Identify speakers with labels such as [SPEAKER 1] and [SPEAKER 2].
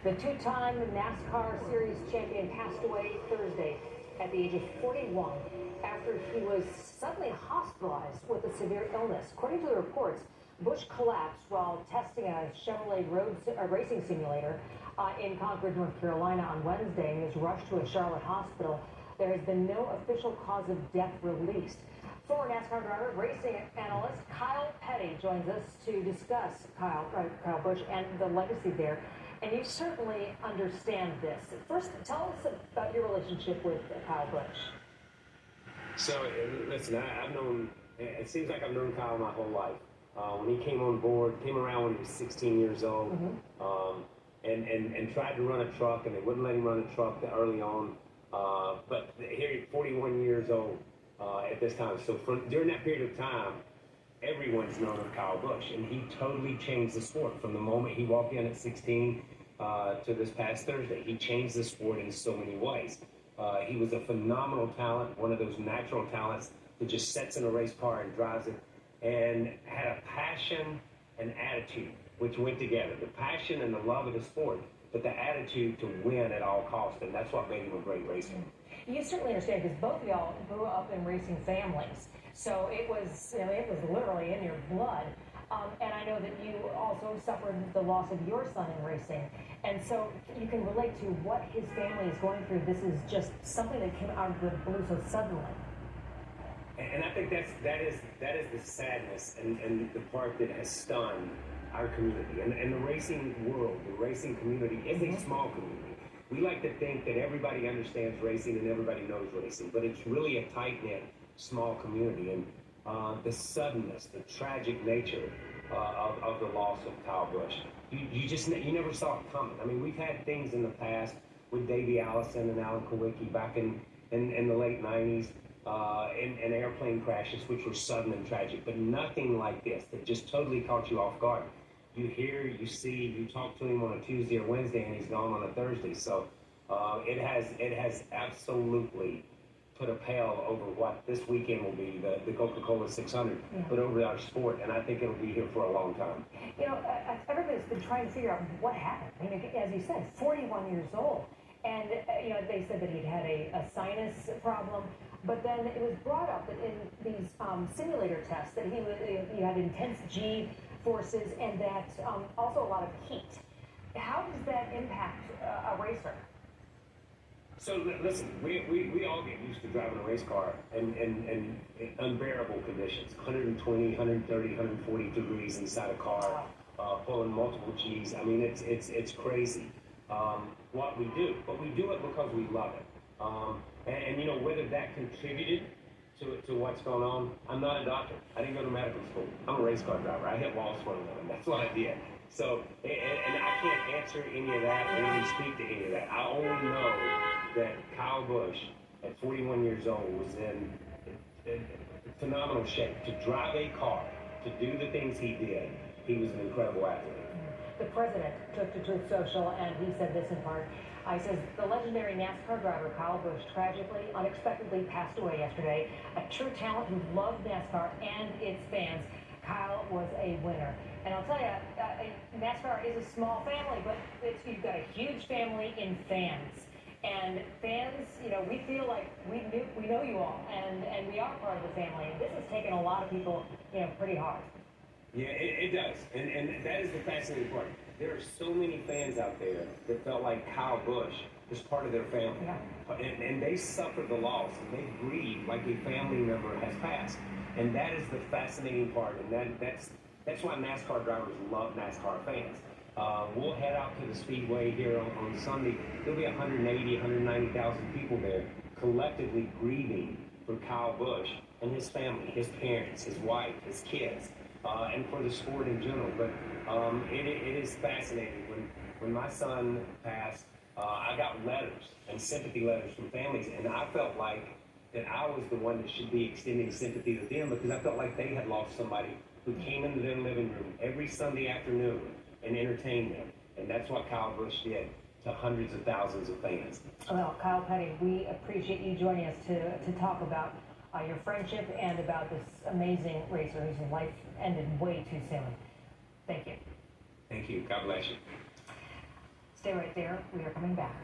[SPEAKER 1] The two-time NASCAR Series champion passed away Thursday at the age of 41 after he was suddenly hospitalized with a severe illness. According to the reports, Busch collapsed while testing a Chevrolet racing simulator in Concord, North Carolina on Wednesday, and he was rushed to a Charlotte hospital. There has been no official cause of death released. Former NASCAR driver, racing analyst Kyle Petty joins us to discuss Kyle Busch and the legacy there. And you certainly understand this. First, tell us about your relationship with Kyle Busch.
[SPEAKER 2] So, listen, I've known, it seems like I've known Kyle my whole life. When he came on board, came around when he was 16 years old, and tried to run a truck, and they wouldn't let him run a truck early on. But here he's 41 years old at this time. So during that period of time, everyone's known of Kyle Busch, and he totally changed the sport from the moment he walked in at 16 to this past Thursday. He changed the sport in so many ways. He was a phenomenal talent, one of those natural talents that just sets in a race car and drives it, and had a passion and attitude which went together. The passion and the love of the sport, but the attitude to win at all costs, and that's what made him a great racer.
[SPEAKER 1] You certainly understand, because both of y'all grew up in racing families, so it was literally in your blood. And I know that you also suffered the loss of your son in racing, and so you can relate to what his family is going through. This is just something that came out of the blue so suddenly.
[SPEAKER 2] And I think that is the sadness and the part that has stunned our community. And the racing world, the racing community is a small community. We like to think that everybody understands racing and everybody knows racing, but it's really a tight-knit, small community. And the suddenness, the tragic nature of the loss of Kyle Busch, you never saw it coming. I mean, we've had things in the past with Davey Allison and Alan Kowicki back in the late 90s. And airplane crashes, which were sudden and tragic, but nothing like this that just totally caught you off guard. You hear, you see, you talk to him on a Tuesday or Wednesday, and he's gone on a Thursday. So it has absolutely put a pale over what this weekend will be, the Coca-Cola 600, but over our sport, and I think it'll be here for a long time.
[SPEAKER 1] You know, everybody's been trying to figure out what happened. I mean, as you said, 41 years old. And, you know, they said that he'd had a sinus problem, but then it was brought up that in these simulator tests that he had intense G forces and that also a lot of heat. How does that impact a racer?
[SPEAKER 2] So listen, we all get used to driving a race car in unbearable conditions, 120, 130, 140 degrees inside a car, pulling multiple Gs. I mean, it's crazy. What we do, but we do it because we love it. And you know, whether that contributed to what's going on, I'm not a doctor. I didn't go to medical school. I'm a race car driver. I hit walls for a living. That's what I did. So, and I can't answer any of that or even speak to any of that. I only know that Kyle Busch, at 41 years old, was in phenomenal shape. To drive a car, to do the things he did, he was an incredible athlete.
[SPEAKER 1] The president took to Truth Social, and he said this in part. He says, the legendary NASCAR driver Kyle Busch tragically, unexpectedly passed away yesterday. A true talent who loved NASCAR and its fans. Kyle was a winner. And I'll tell you, NASCAR is a small family, but you've got a huge family in fans. And fans, you know, we feel like we know you all, and we are part of the family. And this has taken a lot of people, you know, pretty hard.
[SPEAKER 2] Yeah, it does. And that is the fascinating part. There are so many fans out there that felt like Kyle Busch was part of their family. Yeah. And they suffered the loss, and they grieved like a family member has passed. And that is the fascinating part. And that's why NASCAR drivers love NASCAR fans. We'll head out to the Speedway here on Sunday. There'll be 180, 190,000 people there collectively grieving for Kyle Busch and his family, his parents, his wife, his kids. And for the sport in general. But it is fascinating. When my son passed, I got letters and sympathy letters from families, and I felt like that I was the one that should be extending sympathy to them, because I felt like they had lost somebody who came into their living room every Sunday afternoon and entertained them. And that's what Kyle Busch did to hundreds of thousands of fans.
[SPEAKER 1] Well, Kyle Petty, we appreciate you joining us to talk about your friendship and about this amazing racer whose life ended way too soon. Thank you.
[SPEAKER 2] Thank you. God bless you.
[SPEAKER 1] Stay right there. We are coming back.